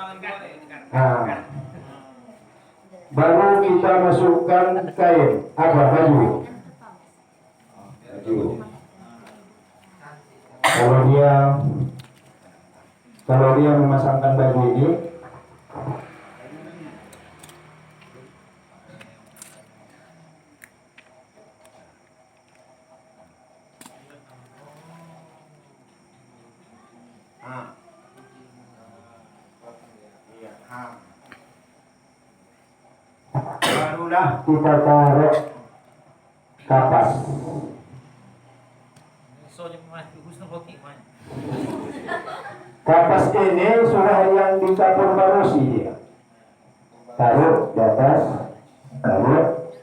Nah, baru kita masukkan kain apa baju. Kalau dia memasangkan baju ini, barulah kita taruh kapas. Kapas ini sudah yang dikapur barusi dia. Taruh di atas, taruh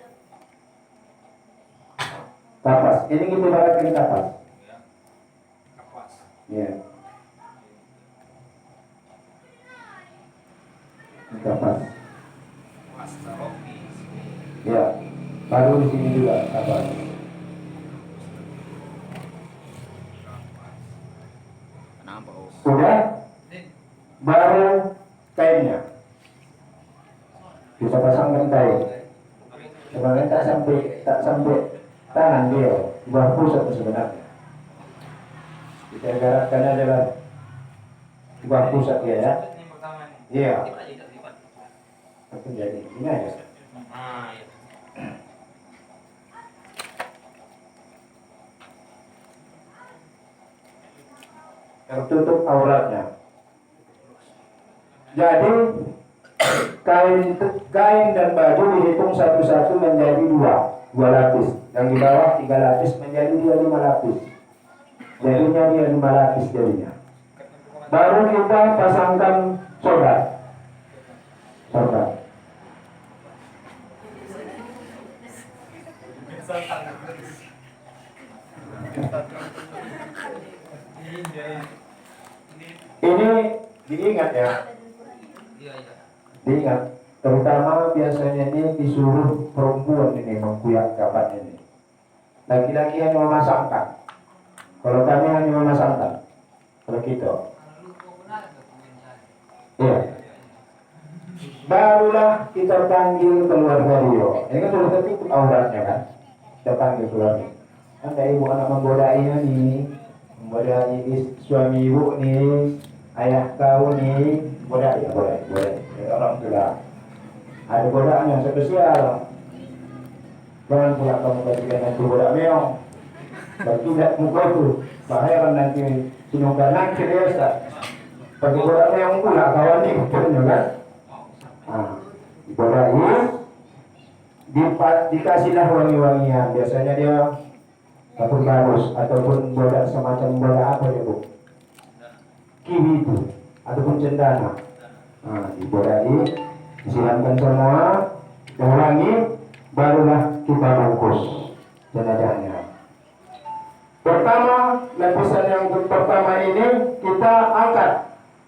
kapas. Ini kita ibaratkan kapas. Ya. Kapas. Ya. Baru di sini juga kapas. Sudah, baru kainnya kita pasangkan kain. Sebenarnya tak sampai tangan dia, buah pusat sebenarnya. Kita ibaratkan adalah buah pusat dia ya. Iya. Tapi jadi ini aja. Tertutup auratnya. Jadi kain dan baju dihitung satu-satu menjadi dua lapis. Yang di bawah 3 lapis menjadi 5 lapis. Jadinya dia 5 lapis jadinya. Baru kita pasangkan soldat. Ini diingat ya. Diingat, terutama biasanya ini disuruh perempuan ini mengkuyak kapan ini. Laki-laki hanya memasangkan. Kalau kami hanya memasangkan. Kalau kita. Iya. Barulah kita panggil keluarga dia. Ini kan sudah tertutup auratnya kan. Kita panggil keluarga. Anda ibu anak membodainya nih. Bodai suami ibu nih, ayah kau nih, bodai. Orang tua. Ada bodak yang spesial. Jangan pula kamu kasihkan nanti bodak meong. Tidak muka tu, bahaya kan nanti sinungkan nanti dia Ustaz. Pakai bodak meong pula kawan ni betul kan? Bodak ini dikasihlah wangi-wangian. Biasanya dia kapur bagus ataupun bodak semacam bodak apa ya bu? Kiwi itu ataupun cendana. Dibodai, disiramkan semua, ulangi, barulah kita bungkus jenazahnya. Pertama, lapisan yang pertama ini kita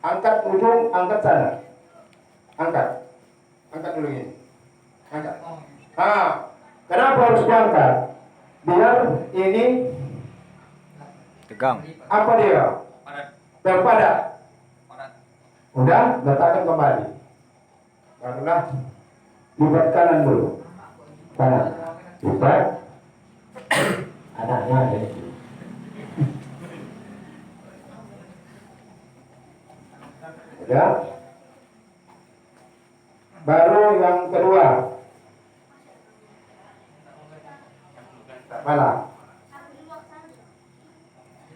angkat ujung, angkat sana, angkat dulu ini, angkat. Kenapa harus diangkat? Biar ini tegang. Apa dia? Berpadat. Udah, letakkan kembali. Barulah lipat kanan dulu. Kanan. Lipat. Anaknya ada. Udah. Baru yang kedua. Malah.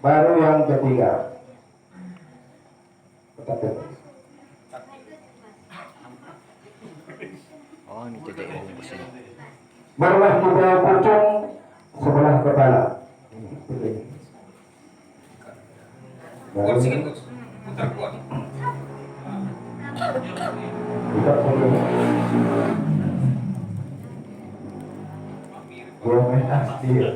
Baru yang ketiga. Oh, ini tidak bungkus ini. Barulah kita pucung sebelah kepala. Putar kuat. Gue main asli ya.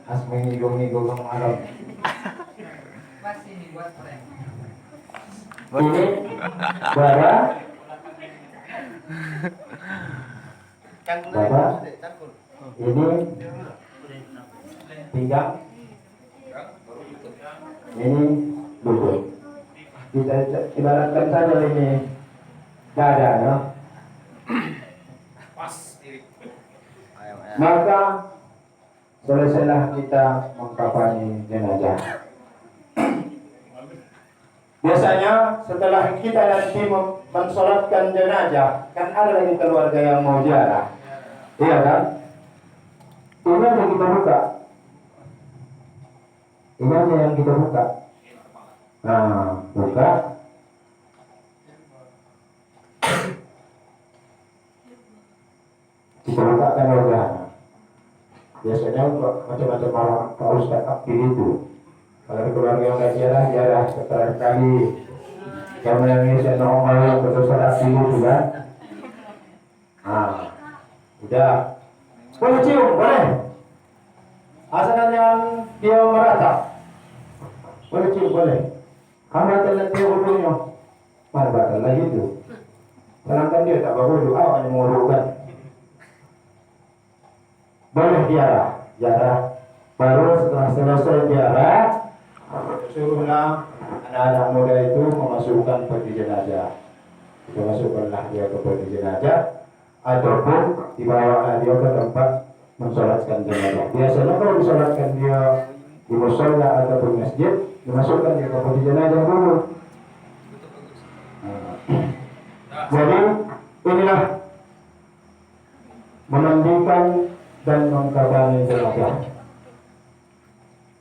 As mengigong-igong sama Arab. Ini bara Bapak, ini pinggang, ini lutut. kita ibaratkan saja ini dada ya. Maka selesailah kita mengkafani jenazah. Biasanya setelah kita nanti mensolatkan jenazah, kan ada lagi keluarga yang mau ziarah, iya kan? Ini aja kita buka, ini aja yang kita buka. Nah, buka. Kita bukakan wajahnya. Biasanya macam-macam orang Pak Ustadz aktif itu. Kalau keluarga yang nggak jarah terakhir kali yang menangis yang normal betul aktif itu kan. Nah, udah. Boleh cium, boleh. Asalkan yang dia meratap. Boleh cium, boleh. Hamatan nanti wudhunya. Mana batal lagi itu. Sedangkan dia tak berwudhu, awak yang mengurutkan. Boleh ziarah. Baru setelah selesai ziarah, suruhlah anak-anak muda itu memasukkan peti jenazah. Kita masukkanlah dia ke peti jenazah, ataupun dibawa dia ke tempat mensolatkan jenazah. Biasanya kalau disolatkan dia di mushola ataupun masjid, dimasukkan dia ke peti jenazah dulu. Jadi inilah memandikan dan mengkafani jenazah.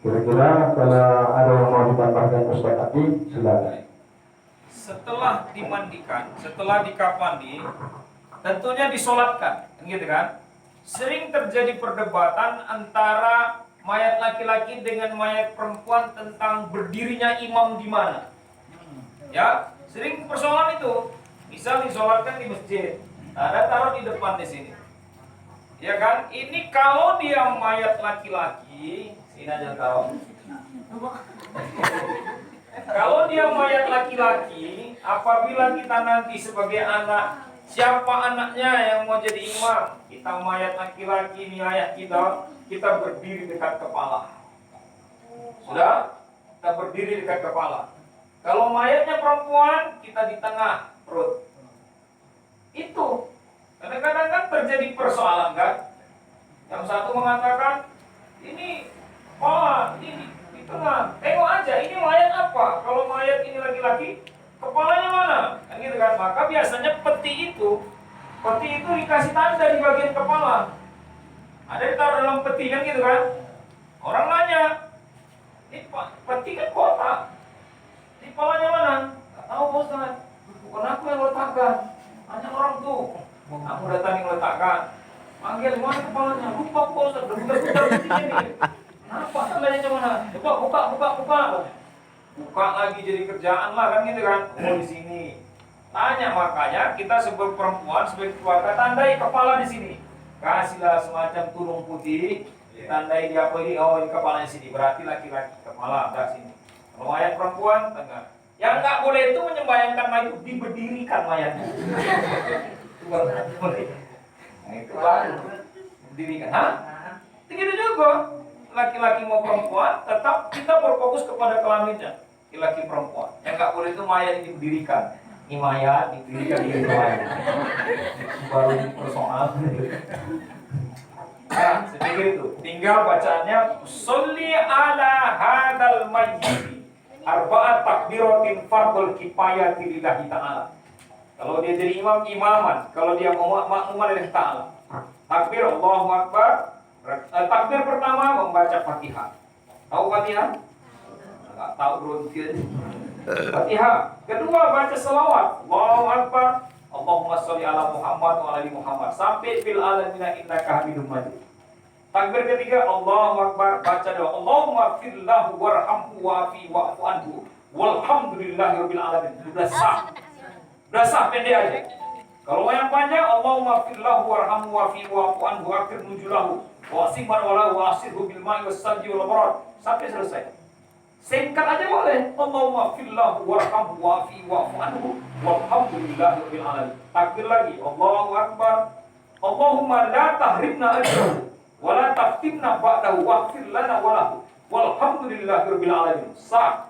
Kira-kira kalau ada yang mau ditambahkan Ustaz Ati, silakan. Setelah dimandikan, setelah dikafani, tentunya disolatkan, gitu kan? Sering terjadi perdebatan antara mayat laki-laki dengan mayat perempuan tentang berdirinya imam di mana. Ya, sering persoalan itu. Misal disolatkan di masjid, ada taruh di depan di sini. Ya kan? Ini kalau dia mayat laki-laki, sini aja tahu. Kalau dia mayat laki-laki, apabila kita nanti sebagai anak, siapa anaknya yang mau jadi imam? Kita mayat laki-laki, ini ayah kita berdiri dekat kepala. Sudah? Kita berdiri dekat kepala. Kalau mayatnya perempuan, kita di tengah perut. Itu. Kadang-kadang kan terjadi persoalan kan? Yang satu mengatakan, ini kepala, ini di tengah. Tengok aja, ini mayat apa? Kalau mayat ini laki-laki, kepalanya mana? Kan gitu kan? Maka biasanya peti itu dikasih tanda di bagian kepala. Ada ditaruh dalam peti kan gitu kan? Orang nanya, ini peti kan kotak. Di kepalanya mana? Gak tahu Ustaz. Bukan aku yang letakkan. Hanya orang tuh. Aku datang yang letakkan. Panggil mana kepalanya? Lupa Ustaz. Udah di sini. Kenapa tandanya mana? Buka. Buka lagi jadi kerjaan lah kan gitu kan? Oh di sini. Tanya, makanya kita sebagai perempuan, sebagai keluarga tandai kepala di sini. Kasihlah semacam tudung putih. Tandai di apa ini? Oh ini kepalanya sini. Berarti laki-laki kepala ada sini. Kalau mayat perempuan tengah. Yang nggak boleh itu menyembayangkan mayat itu diberdirikan mayatnya. Itu baru boleh. Nah itu baru berdirikan. Hah? Begitu juga. Laki-laki mau perempuan, tetap kita berfokus kepada kelaminnya. Laki-laki perempuan. Yang nggak boleh itu mayat yang diberdirikan. Ini mayat diberdirikan di mayat. Baru persoalan. Nah, sedikit itu. Tinggal bacaannya. Sholli ala hadal mayyit. Arba'at takbiratin fardul kifayati lillahi ta'ala. Kalau dia jadi imam, imaman. Kalau dia makmuman lillahi ta'ala. Takbir Allahu Akbar. Takbir pertama membaca Fatihah. Tahu Fatihah? Enggak tahu berhenti. Fatihah. Kedua baca selawat. Allahu Akbar. Allahumma sholli ala Muhammad wa ala ali Muhammad. Sampai fil alamina innaka Hamidum Majid. Takbir ketiga, Allahu Akbar, baca doa. Allahumma firlahu warhamhu wa'afi wa'fu anhu. Walhamdulillahirabbil alamin. Sudah sah. Sudah sah, pendek aja. Kalau yang panjang, Allahumma firlahu warhamhu wa'afi wa'fu anhu akhir nujulahu. Wa'asimman walahu wa'asirhu bil ma'i wassalji wal barad. Sampai selesai. Singkat aja boleh. Allahumma firlahu warhamhu wa'afi wa'fu anhu. Walhamdulillahirabbil alamin. Takbir lagi, Allahu Akbar. Allahumma la tahrimna ajrahu. Wala taftimna ba'dahu waghfir lana walahu walhamdulillahirabbil alamin. Sah.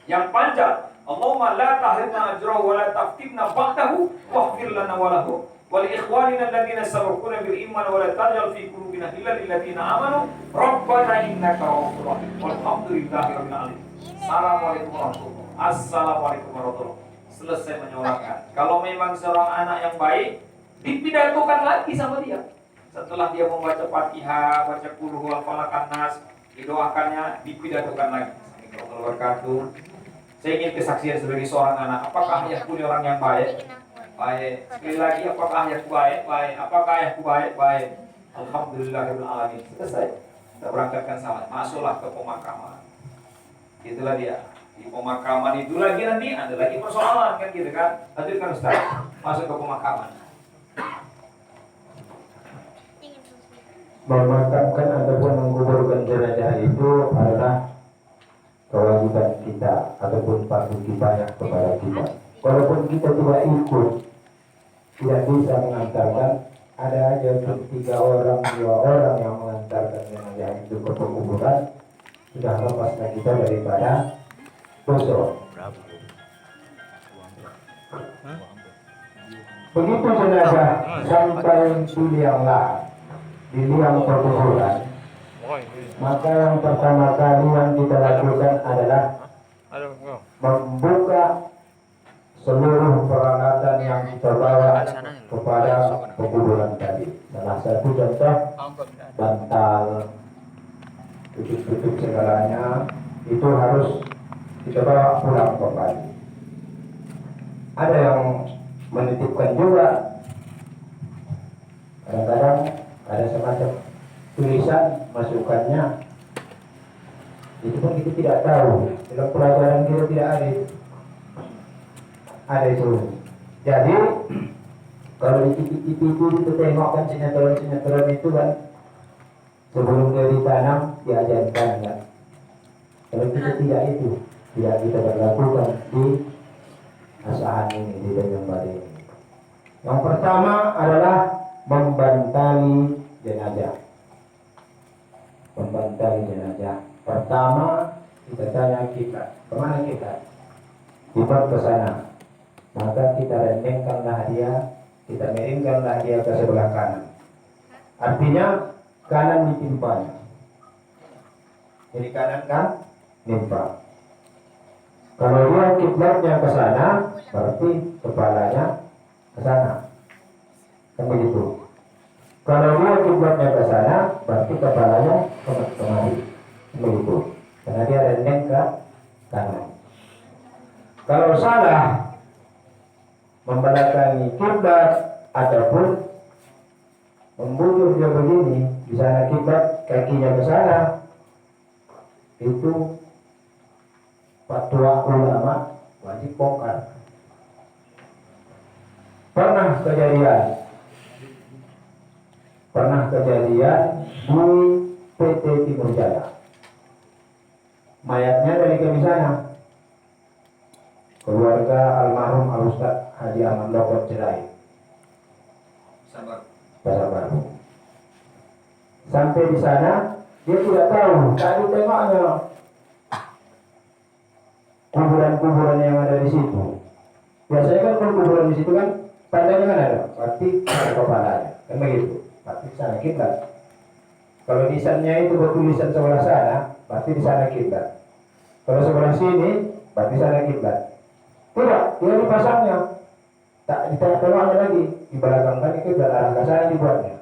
Yang panjang, Allahumma la tahrimna ajrahu wa la taftinna ba'dahu waghfir lana wa lahu wa li ikhwanina alladhina sabaquna bil iman wa la taj'al fi qulubina illa lil ladzina amanu rabbana innaka ra'ufur rahim. Walhamdulillahi rabbil alamin. Assalamualaikum warahmatullahi wabarakatuh. Assalamualaikum warahmatullahi wabarakatuh. Selesai menyolatkan. Kalau memang seorang anak yang baik, dipidatokan lagi sama dia. Setelah dia membaca Fatihah, baca Qul huwal falaq an-nas, didoakannya, dipidatokan lagi. Assalamualaikum warahmatullahi wabarakatuh. Saya ingin kesaksian sebagai seorang anak. Apakah ayahku ini orang yang baik? Baik. Sekali lagi, apakah ayahku baik? Baik. Apakah ayahku baik? Baik. Alhamdulillahirabbil alamin. Selesai. Kita berangkatkan sama. Masuklah ke pemakaman. Itulah dia. Di pemakaman itu lagi nanti ada lagi persoalan kan gitu kan. Lanjutkan Ustaz. Masuk ke pemakaman. Memakamkan ataupun menguburkan jenazah itu adalah kewajiban kita ataupun fardu kifayah kepada kita. Walaupun kita tidak ikut, tidak bisa mengantarkan, ada aja 3 orang, 2 orang yang mengantarkan jenazah itu ke pekuburan, sudah lepaslah kita daripada dosa. Begitu jenazah sampai di liang lahat, di liang perkuburan, maka yang pertama kali yang kita lakukan adalah membuka seluruh peralatan yang kita bawa kepada pekuburan tadi. Salah satu contoh, bantal, tutup-tutup segalanya, itu harus kita bawa pulang kembali. Ada yang menitipkan juga, kadang-kadang ada semacam tulisan masukannya, itu pun kita tidak tahu, dalam pelajaran kita tidak ada itu. Jadi kalau di TV itu kita tengok kan sinetron itu kan, sebelum dia ditanam diajarkan kan. Kalau kita tidak itu, tidak kita berlakukan di asahan ini, di Tanjung Balai ini. Yang pertama adalah membantali jenazah. Membantali jenazah. Pertama kita tanya kiblat, kemana kiblat? Kiblat ke sana. Maka kita rendengkanlah dia, kita miringkanlah dia ke sebelah kanan. Artinya kanan ditimpanya. Jadi kanan kan nimpa. Kalau dia kiblatnya ke sana, berarti kepalanya ke sana. Kan begitu. Kalau dia kiblatnya ke sana, berarti kepalanya kemari. Begitu. Karena dia rendeng ke kanan. Kalau salah membelakangi kiblat ataupun membujur dia begini, di sana kiblat, kakinya ke sana, itu fatwa ulama wajib bongkar. Pernah kejadian di PT Timur Jaya. Mayatnya dari kami sana, keluarga almarhum Al-Ustaz Haji Ahmad Lokot Cerai. Sabar. Sampai di sana dia tidak tahu. Tadi tengoknya kuburan-kuburan yang ada di situ. Biasanya kan kuburan di situ kan tandanya kan ada, berarti ada kepalanya. Kan begitu. Berarti sana kiblat. Kalau nisannya itu bertulisan sebelah sana, berarti di sana kiblat. Kalau sebelah sini, berarti sana kiblat. Tidak, dia dipasangnya. Tak ditengok-tengoknya lagi, di belakang kan itu sudah arah ke sana dibuatnya.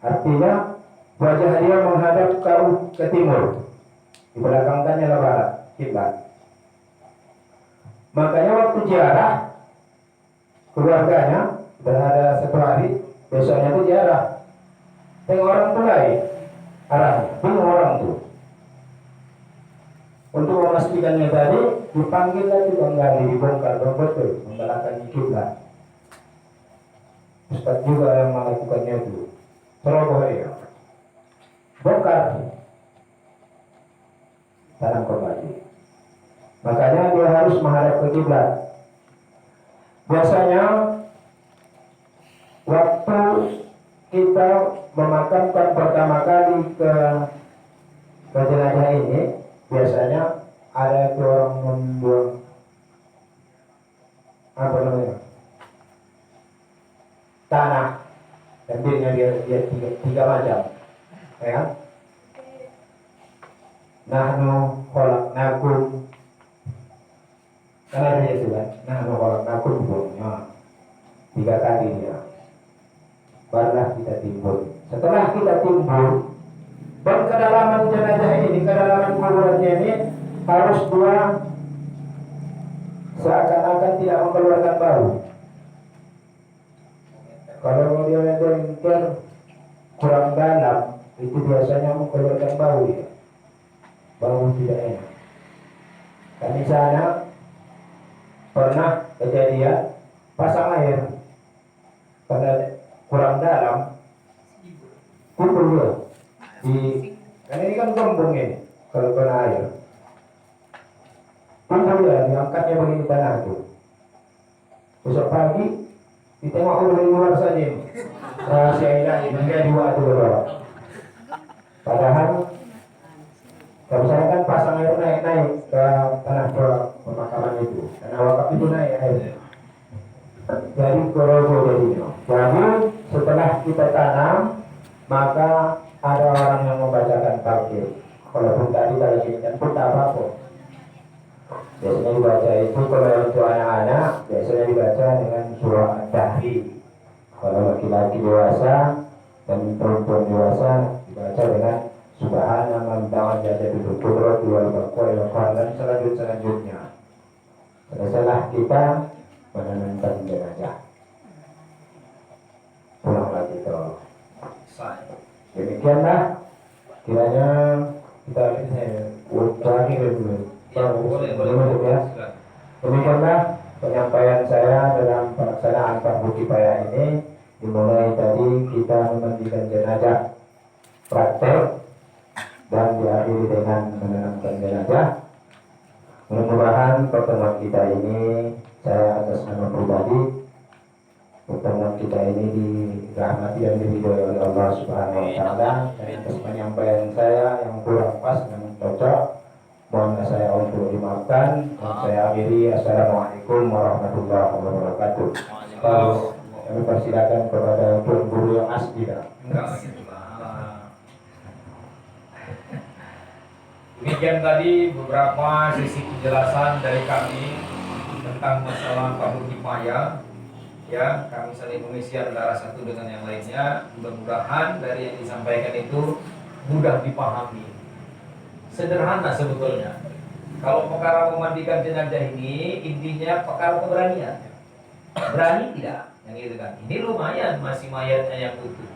Artinya wajah dia menghadap ke timur, di belakang kan adalah barat, kiblat. Makanya waktu ziarah keluarganya berada 1 hari, besoknya itu ziarah. Tengok orang mulai arah, bingung orang tuh. Untuk memastikannya tadi, dipanggil lagi kembali, dibongkar betul membelakangi kiblat. Ustaz juga yang melakukannya itu, ceroboh dia, bongkar, tanam kembali. Makanya dia harus menghadap ke kiblat. Biasanya waktu kita memakamkan pertama kali ke jenazah ini, biasanya ada tuh orang membuang apa namanya tanah, dan dia tiga macam, ya kan? Nahnu khalaqnakum, karena itu kan, nahnu khalaqnakum bunnya tiga kali dia, barulah kita timbul. Setelah kita timbul, dan kedalaman jenazah ini, kedalaman kuburannya ini harus dua, seakan-akan tidak mengeluarkan bau. Kalau dia meter kurang dalam, itu biasanya mengeluarkan bau ya. Bau tidak enak. Kami sana pernah kejadian pasang air karena kurang dalam, kubur dia di, karena ini kan gembung ini, kalau kena air kubur dia, diangkatnya begini tanah itu. Besok pagi ditengok dari luar saja ini, rahasia ilahi menjadi waktu berapa. Padahal kalau saya kan pasang air naik-naik ke tanah pemakaman itu, karena wakaf itu naik airnya. Jadi korobo jadinya. Jadi setelah kita tanam, maka ada orang yang membacakan takbir. Walaupun tadi kalau kita pun tak apa-apa. Biasanya dibaca itu kalau untuk anak-anak, biasanya dibaca dengan surah At-Tahrim. Kalau laki-laki dewasa dan perempuan dewasa dibaca dengan Subhana man ta'ala jadul qudrat wal baqwa wal dan selanjutnya. Setelah kita menenangkan jenazah, pulang lagi ke demikianlah kiranya kita lagi dulu. Ya. Demikianlah penyampaian saya dalam pelaksanaan Fardu Kifayah ini. Dimulai tadi kita memandikan jenazah praktek dan diakhiri dengan menenangkan jenazah. Mudah-mudahan pertemuan kita ini, saya atas nama pribadi, pertemuan kita ini dirahmati dan diridhoi oleh Allah Subhanahu wa taala. Dan atas penyampaian saya yang kurang pas dan cocok, mohon saya untuk dimaafkan. Saya akhiri, assalamualaikum warahmatullahi wabarakatuh. Kami persilakan kepada Tuan Guru yang asli. Demikian tadi beberapa sisi penjelasan dari kami tentang masalah Fardu Kifayah. Ya, kami saling mengisi antara satu dengan yang lainnya. Mudah-mudahan dari yang disampaikan itu mudah dipahami. Sederhana sebetulnya. Kalau perkara memandikan jenazah ini intinya perkara keberanian. Berani tidak? Yang itu kan. Ini lumayan masih mayatnya yang utuh.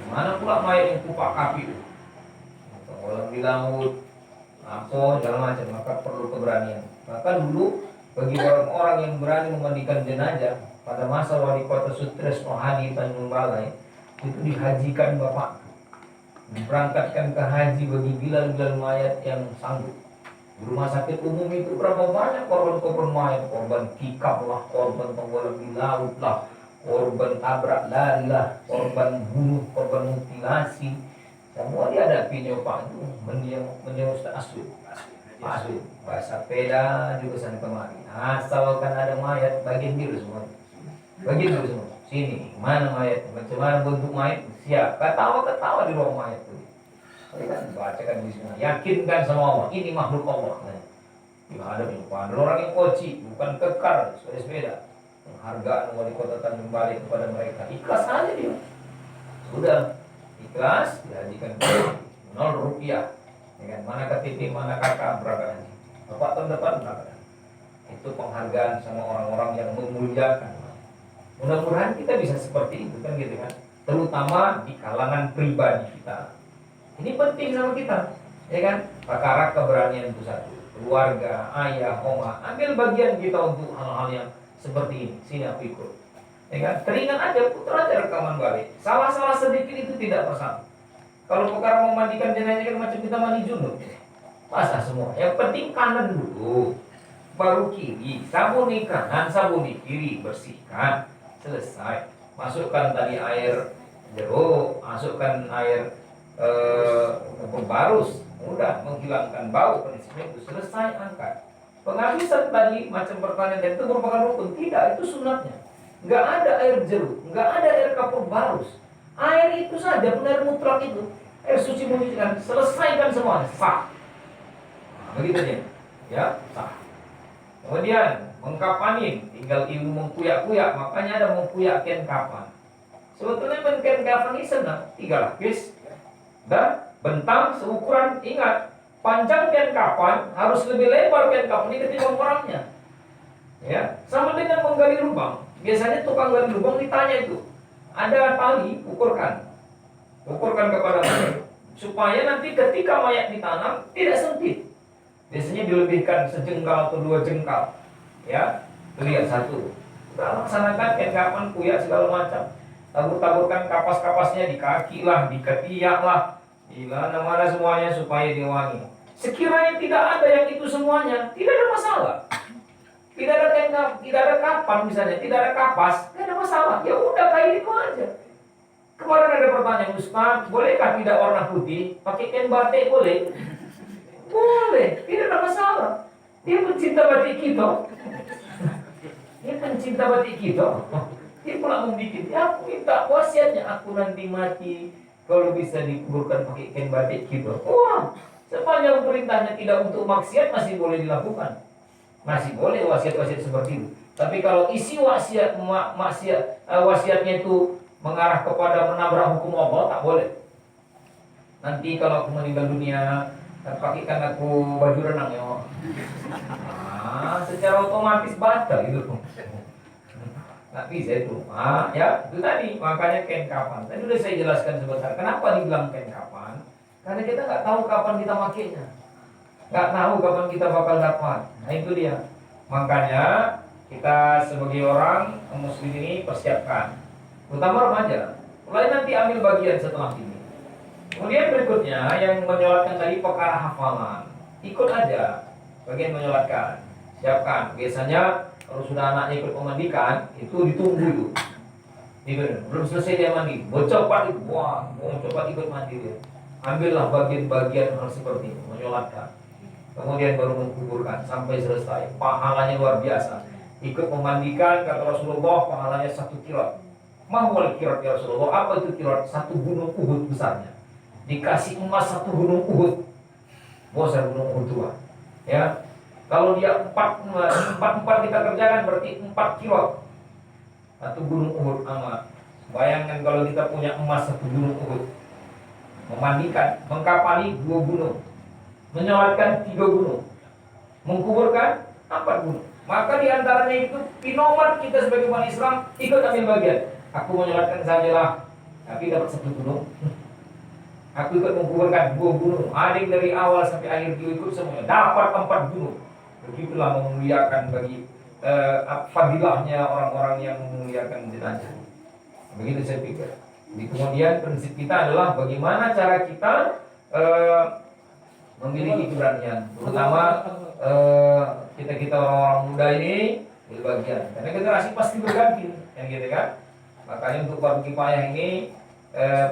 Mana pula mayat yang kupak kapi itu? Orang di laut, apa segala macam, maka perlu keberanian. Maka dulu bagi orang-orang yang berani memandikan jenazah pada masa wali kota Sutres Rohani Tanjung Balai itu dihajikan bapak, berangkatkan ke haji bagi bilal-bilal mayat yang sanggup. Di rumah sakit umum itu berapa banyak korban-korban mayat, korban tikam lah, korban tenggelam di laut lah, korban tabrak lari lah, korban bunuh, korban mutilasi. Semua dihadapinya Pak itu mendiang Ustaz Aswid. Bahasa peda juga sana kemari. Asalkan ada mayat, bagian dulu semua. Bagian dulu semua. Sini, mana mayat? Macam mana bentuk mayat? Siap. Ketawa-ketawa di ruang mayat itu. Mereka bacakan di sini. Yakinkan sama Allah, ini makhluk Allah. Dihadapi pada orang yang koci, bukan kekar, sepeda. Penghargaan wali kota Tanjung Balai kepada mereka. Ikhlas saja dia. Sudah. Ikhlas dihajikan Rp0 dengan mana KTP, mana kakak berangkat haji. Bapak tahun depan berangkat. Itu penghargaan sama orang-orang yang memuliakan. Mudah-mudahan kita bisa seperti itu kan gitu kan. Terutama di kalangan pribadi kita. Ini penting sama kita, ya kan? Perkara keberanian itu satu. Keluarga, ayah, oma, ambil bagian kita untuk hal-hal yang seperti ini. Sini aku ikut. Ya kan? Teringat aja, putar aja rekaman balik. Salah-salah sedikit itu tidak bersama. Kalau perkara memandikan jenazah kan macam kita mandi junub. Basah semua. Yang penting kanan dulu, baru kiri. Sabuni kanan, sabuni kiri, bersihkan. Selesai. Masukkan tadi air jeruk, masukkan air barus, mudah menghilangkan bau, prinsipnya itu selesai, angkat. Penghabisan tadi macam pertanyaan dan itu merupakan rukun, tidak, itu sunatnya. Nggak ada air jeruk, nggak ada air kapur barus, air itu saja, benar mutlak itu, air suci menyucikan, selesaikan semua, sah. Nah, begitu dia, ya sah. Kemudian mengkapanin, tinggal ilmu mengkuyak-kuyak, makanya ada mengkuyak ken kapan. Sebetulnya ken kapan ini senang, 3 lapis dan bentang seukuran, ingat, panjang ken kapan harus lebih lebar ken kapan ini ketimbang orangnya. Ya, sama dengan menggali lubang. Biasanya tukang gali lubang ditanya itu, ada tali, ukurkan kepada mayat, supaya nanti ketika mayat ditanam tidak sempit. Biasanya dilebihkan sejengkal atau 2 jengkal. Ya, lihat 1. Kita laksanakan ken kapan, kuyak segala macam. Tabur-taburkan kapas-kapasnya di kaki lah, di ketiak lah, di mana-mana semuanya supaya dia wangi. Sekiranya tidak ada yang itu semuanya, tidak ada masalah. Tidak ada kapan misalnya, tidak ada kapas, tidak ada masalah. Ya udah kayak itu aja. Kemarin ada pertanyaan, Ustaz, bolehkah tidak warna putih? Pakai kain batik boleh? Boleh, tidak ada masalah. Dia pencinta batik kita. Dia pencinta batik kita. Dia pula membuat, ya aku minta wasiatnya, aku nanti mati kalau bisa dikuburkan pakai kain batik kita. Wah, sepanjang perintahnya tidak untuk maksiat masih boleh dilakukan. Masih boleh wasiat-wasiat seperti itu. Tapi kalau isi wasiatnya itu mengarah kepada menabrak hukum Allah, tak boleh. Nanti kalau aku meninggal dunia, pakaikan aku baju renang ya. Secara otomatis batal itu. Nggak bisa itu. Ya, itu tadi. Makanya ken kapan. Tadi sudah saya jelaskan sebentar. Kenapa dibilang ken kapan? Karena kita nggak tahu kapan kita makainya. Nggak tahu kapan kita bakal dapat. Nah itu dia. Makanya kita sebagai orang muslim ini persiapkan, terutama remaja. Mulai nanti ambil bagian setelah ini. Kemudian berikutnya yang menyolatkan tadi perkara hafalan, ikut aja bagian menyolatkan. Siapkan. Biasanya kalau sudah anaknya ikut memandikan, itu ditunggu itu. Belum selesai dia mandi, cepat itu, cepat ikut mandi dia. Ambillah bagian-bagian hal seperti itu, menyolatkan. Kemudian baru menguburkan sampai selesai. Pahalanya luar biasa. Ikut memandikan, kata Rasulullah, pahalanya 1 kirat. Mahwal kirat ya Rasulullah. Apa itu kirat? 1 gunung Uhud besarnya. Dikasih emas 1 gunung Uhud. Besar gunung Uhud tua. Ya. Kalau dia 4 kita kerjakan berarti 4 kirat. 1 gunung Uhud amat. Bayangkan kalau kita punya emas 1 gunung Uhud. Memandikan, mengkapali 2 gunung. Menyolatkan 3 gunung, mengkuburkan 4 gunung. Maka diantaranya itu pinoman kita sebagai umat Islam ikut ambil bagian. Aku menyolatkan sajalah, tapi dapat 1 gunung. Aku ikut mengkuburkan 2 gunung. Ada yang dari awal sampai akhir dia ikut semuanya dapat 4 gunung. Begitulah memuliakan bagi fadilahnya orang-orang yang memuliakan jenazah. Begitu saya pikir. Jadi kemudian prinsip kita adalah bagaimana cara kita memiliki keberanian, terutama kita orang-orang muda ini berbagian, karena generasi pasti berganti, yang gitu kan. Makanya untuk fardu kifayah ini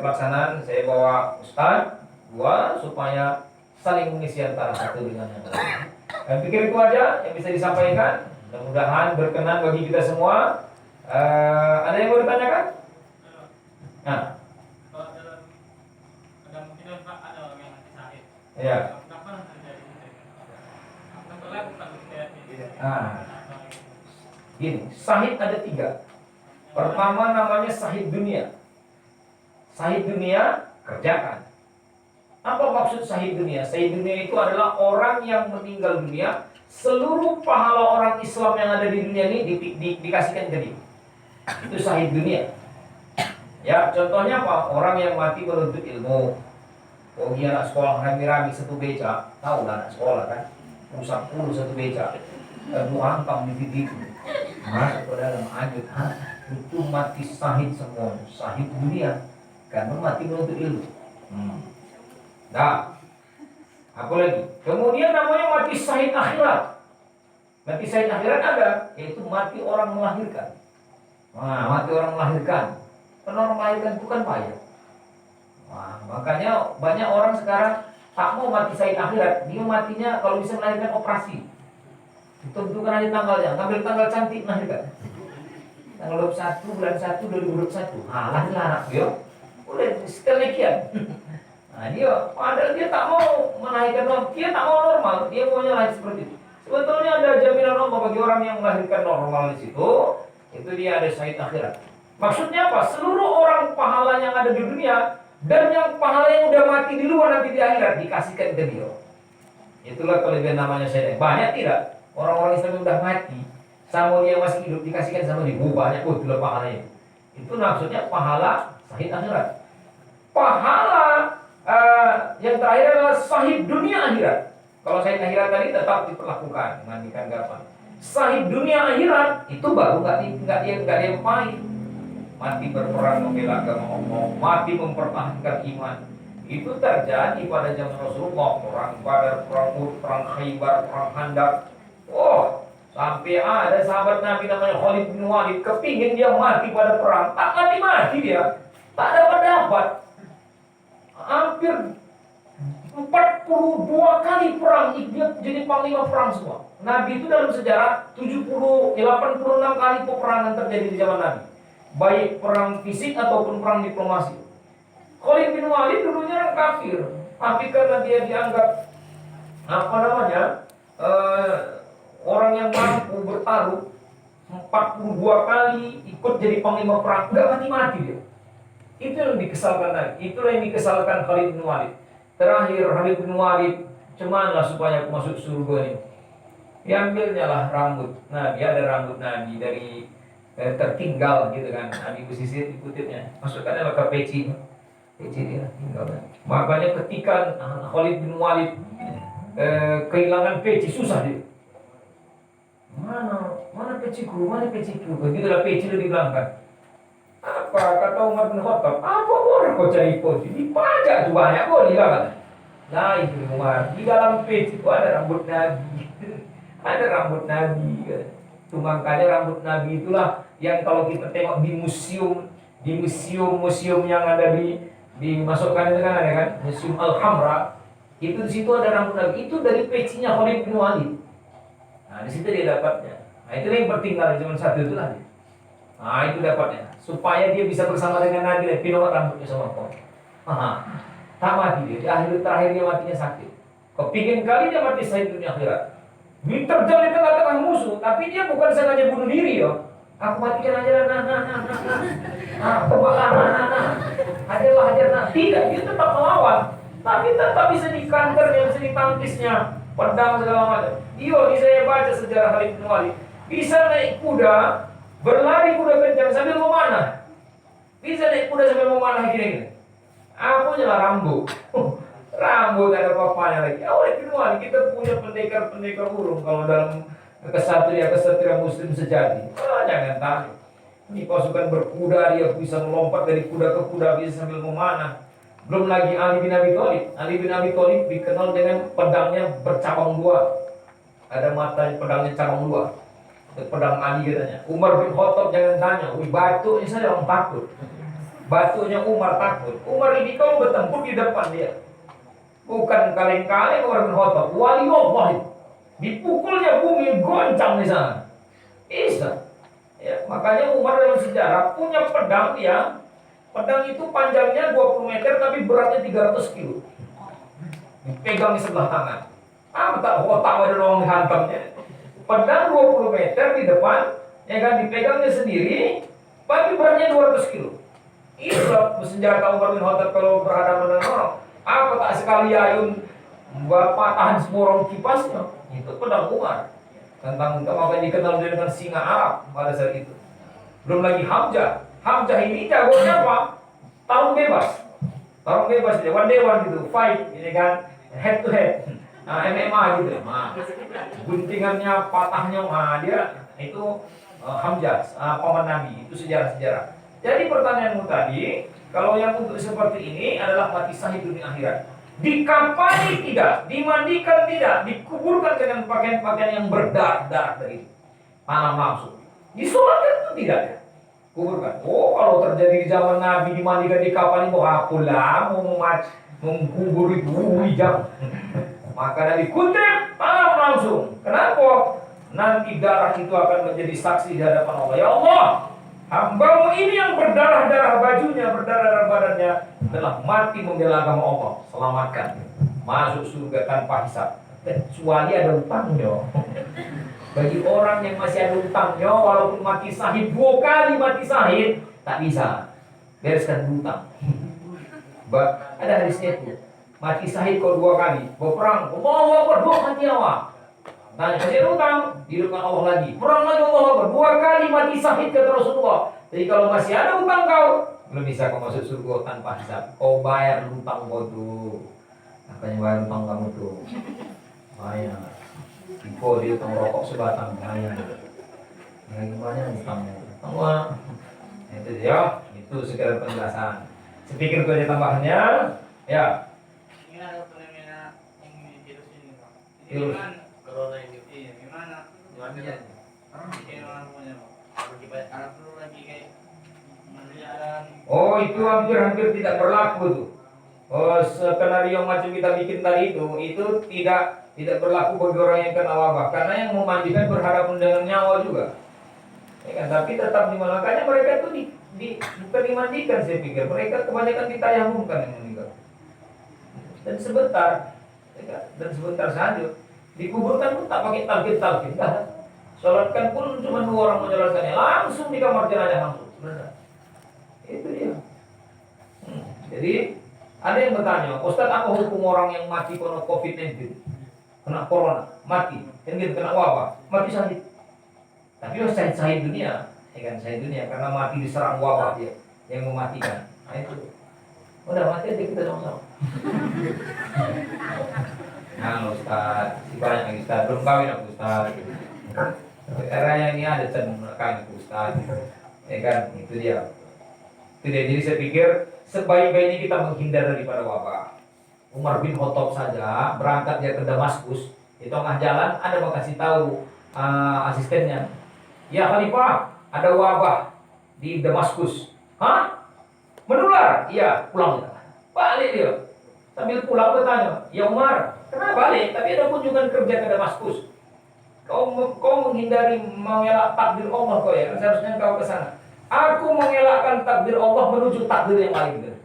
pelaksanaan saya bawa ustaz 2 supaya saling mengisi antara satu dengan yang lain. Dan pikir itu aja yang bisa disampaikan. Mudah-mudahan berkenan bagi kita semua. Ada yang mau ditanyakan? Nah. Ya. Gini, syahid ada 3. Pertama namanya syahid dunia. Syahid dunia kerjakan. Apa maksud syahid dunia? Syahid dunia itu adalah orang yang meninggal dunia, seluruh pahala orang Islam yang ada di dunia ini dikasihkan ke dia. Itu syahid dunia. Ya, contohnya apa? Orang yang mati menuntut ilmu. Oh dia anak sekolah rame-rame 1 beca, tahu lah anak sekolah kan, rusak puluh 1 beca, 2 angkam di titik, masuk ke dalam anjut, itu mati syahid semua, syahid dunia, karena mati menuntut ilmu. Nah, apa lagi? Kemudian namanya mati syahid akhirat. Mati syahid akhirat ada, yaitu mati orang melahirkan. Nah, mati orang melahirkan, orang melahirkan itu kan payah. Wah, makanya banyak orang sekarang tak mau mati syahid akhirat. Dia matinya kalau bisa melahirkan operasi. Tentukan aja tanggalnya, ngambil tanggal cantik melahirkan. Tanggal 21 bulan 1 2021. Halah anak dia. Udah sekalian. Nah dia, padahal dia tak mau melahirkan normal, dia tak mau normal, dia maunya lahir seperti itu. Sebetulnya ada jaminan Allah bagi orang yang melahirkan normal di situ, itu dia ada syahid akhirat. Maksudnya apa? Seluruh orang pahala yang ada di dunia dan yang pahala yang udah mati di luar nanti di akhirat dikasihkan ke dia. Itulah kelebihan namanya syahid. Banyak tidak orang-orang Islam yang udah mati sama dia masih hidup dikasihkan sama dia. Banyak itulah pahalanya. Itu maksudnya pahala syahid akhirat. Pahala yang terakhir adalah syahid dunia akhirat. Kalau syahid akhirat tadi tetap diperlakukan mandikan gapan. Syahid dunia akhirat itu baru nggak dia main. Mati berperang membela agama Allah, mati mempertahankan iman. Itu terjadi pada zaman Rasulullah, perang Badar, perang Uhud, perang Khaybar, perang Khandaq. Oh, sampai ada sahabat Nabi namanya Khalid bin Walid kepingin dia mati pada perang, tak mati dia, tak dapat. Hampir 42 kali perang, dia jadi panglima perang semua. Nabi itu dalam sejarah 86 kali peperangan terjadi di zaman Nabi. Baik perang fisik ataupun perang diplomasi. Khalid bin Walid dulunya orang kafir, tapi karena dia dianggap orang yang mampu bertaruh 42 kali ikut jadi panglima perang, nggak mati dia. Itu yang dikesalkan Nabi. Itulah yang dikesalkan Khalid bin Walid. Terakhir Khalid bin Walid, cumanlah supaya aku masuk surga ini. Diambilnya lah rambut. Nah, dia ada rambut Nabi dari tertinggal gitu kan. Nabi pesisir dikutipnya. Masukkannya ke peci dia tinggal. Makanya ketika Khalid bin Walid kehilangan peci, susah dia. Mana peciku? Begitulah peci itu dibilangkan. Apa kata Umar bin Khattab? Apa orang kau cari peci? Dipajak tuh banyak kok dia kan. Nah itu Umar, di dalam peci itu ada rambut Nabi. Ada rambut Nabi kan. Itu makanya rambut Nabi itulah yang kalau kita tengok di museum yang ada dimasukkan itu kan ada kan, Museum Al-Hamra. Itu di situ ada rambut Nabi. Itu dari pecinya Khalid bin Walid. Nah, di situ dia dapatnya. Nah, itu yang tertinggal di zaman satu itulah dia. Nah, itu dapatnya. Supaya dia bisa bersama dengan Nabi dan pindah rambutnya sama kau. Tak mati dia. Di akhir terakhir dia matinya sakit. Kepingin kali dia mati syahid dunia akhirat. Diterjang di tengah-tengah musuh, tapi dia bukan sengaja bunuh diri yo. Aku matikan aja hajar. Tidak, dia tetap melawan. Tapi tetap bisa dikanternya, bisa ditangkisnya. Pedang segala macam. Ini saya baca sejarah Khalid bin Walid. Bisa naik kuda, berlari kuda kencang sambil memanah. Bisa naik kuda sambil memanah gini. Apanya lah rambut. Rambut ada apa-apanya lagi. Oleh kedua kita punya pendekar burung kalau dalam kesatria muslim sejati. Jangan takut. Ini pasukan berkuda, dia bisa melompat dari kuda ke kuda, bisa sambil memanah. Belum lagi Ali bin Abi Thalib. Ali bin Abi Thalib dikenal dengan pedangnya bercabang dua. Ada mata pedangnya cabang dua. Pedang Ali katanya. Umar bin Khattab jangan tanya, batunya saja orang takut. Batunya Umar takut. Umar ini kalau bertempur di depan dia. Bukan kaleng-kaleng Umar bin Khattab. Wali Allah itu. Dipukulnya bumi goncang di sana. Bisa. Ya, makanya Umar dalam sejarah punya pedang yang pedang itu panjangnya 20 meter tapi beratnya 300 kilo. Dipegang di sebelah tangan. Tak otak ada orang dihantamnya. Pedang 20 meter di depan, ya kan dipegangnya sendiri, tapi beratnya 200 kilo. Itulah senjata Umar bin Khattab kalau berhadapan dengan orang. Apa tak sekali ayun patahan semua orang kipasnya. Itu pedang Umar. Tentang apa yang dikenal dengan singa Arab pada saat itu. Belum lagi Hamzah. Hamzah ini jagonya apa? Tarung bebas. Tarung bebas dia, one day one gitu, fight, ini kan head to head. Nah, MMA gitu. Nah, guntingannya, patahnya, dia itu Hamzah, paman Nabi. Itu sejarah-sejarah. Jadi pertanyaanmu tadi, kalau yang untuk seperti ini adalah mati syahid dunia akhirat. Dikapani tidak, dimandikan tidak, dikuburkan dengan pakaian-pakaian yang berdarah-darah dari tanah langsung. Disolatkan itu tidak ya. Kuburkan. Oh, kalau terjadi di zaman Nabi dimandikan dikapani, mau apalah, mau mengkuburi 2 jam. Maka Nabi kutip tangan langsung. Kenapa? Nanti darah itu akan menjadi saksi di hadapan Allah. Ya Allah, hambamu ini yang berdarah-darah bajunya, berdarah-darah badannya telah mati membela agama Allah. Selamatkan. Masuk surga tanpa hisab. Kecuali ada utangnya. Bagi orang yang masih ada utangnya, walaupun mati syahid 2 kali mati syahid, tak bisa bereskan hutang. Ada hadisnya itu. Mati syahid kau 2 kali, berperang, Allahu Akbar, mati awak. Tanya, masih ada hutang, hidupkan Allah lagi. Perang lagi Allahu Akbar, 2 kali mati syahid kata Rasulullah. Jadi kalau masih ada hutang kau, belum bisa kau masuk surga tanpa hisab. Kau bayar hutang kau tuh. Apanya bayar hutang kamu tuh? Bayar. Kau dia hutang rokok sebatang, bayar. Yang gimana hutangnya? Hutang itu dia, itu sekedar penjelasan. Saya pikir itu ada tambahannya, ya. Ini ada fenomena ini virus ini, Pak. Ini Virus. gimana? Corona ini, iya, gimana? Jualnya, ini orang punya, Pak. Bagi banyak anak dulu lagi kayak melihat. Oh, itu hampir-hampir tidak berlaku tuh. Oh, skenario macam kita bikin tadi itu tidak berlaku bagi orang yang kena wabah, karena yang memandikan berhadapan dengan nyawa juga. Ya kan, tapi tetap makanya mereka itu bukan dimandikan, saya pikir mereka kebanyakan ditayamumkan yang meninggal. Dan sebentar, ya kan? Dan sebentar saja dikuburkan pun tak pakai talqin, dah. Sholatkan pun cuma 2 orang menjelaskannya, langsung di kamar jenazah langsung. Sebentar. Itu dia. Jadi ada yang bertanya, Ustaz, apa hukum orang yang mati karena COVID-19, kena corona, mati, kan gitu, kena wabah, mati syahid. Tapi syahid dunia, ya kan, syahid dunia karena mati diserang wabah dia yang mematikan. Nah itu, udah mati aja kita sama-sama. Nah Ustaz, si banyak lagi Ustaz, belum kawin aku Ustaz. Era yang ini ada cenderung Ustaz, ya kan, itu dia. Itu dia. Jadi saya pikir sebaik-baiknya kita menghindar daripada wabah. Umar bin Khattab saja berangkat dia ke Damaskus, di tengah jalan ada mau kasih tahu asistennya, ya Khalifah, ada wabah di Damaskus. Hah? Menular? Iya, pulang. Balik dia. Sambil pulang bertanya, ya Umar, kenapa balik? Tapi ada kunjungan kerja ke Damaskus. Kau menghindari mengelak takdir Allah kau ya, seharusnya kau ke sana. Aku mengelakkan takdir Allah menuju takdir yang lain.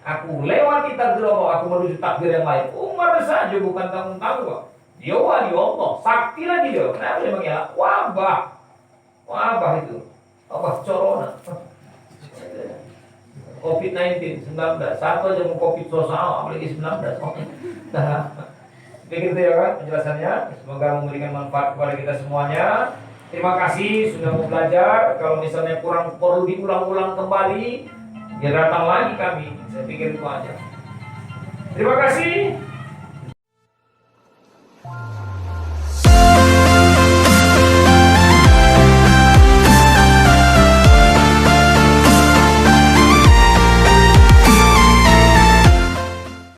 Aku lewati takdir Allah, aku menuju takdir yang lain. Umar saja bukan tanggung-tanggung kok. Dia wali Allah, sakti lagi dia. Kenapa dia mengelak? Wabah itu. Wabah corona. COVID-19, 19. Satu aja mau COVID sosial, apalagi 19. Nah, begitu ya kan penjelasannya. Semoga memberikan manfaat kepada kita semuanya. Terima kasih sudah mau belajar. Kalau misalnya kurang perlu diulang-ulang kembali, ya datang lagi kami. Saya pikir itu aja. Terima kasih.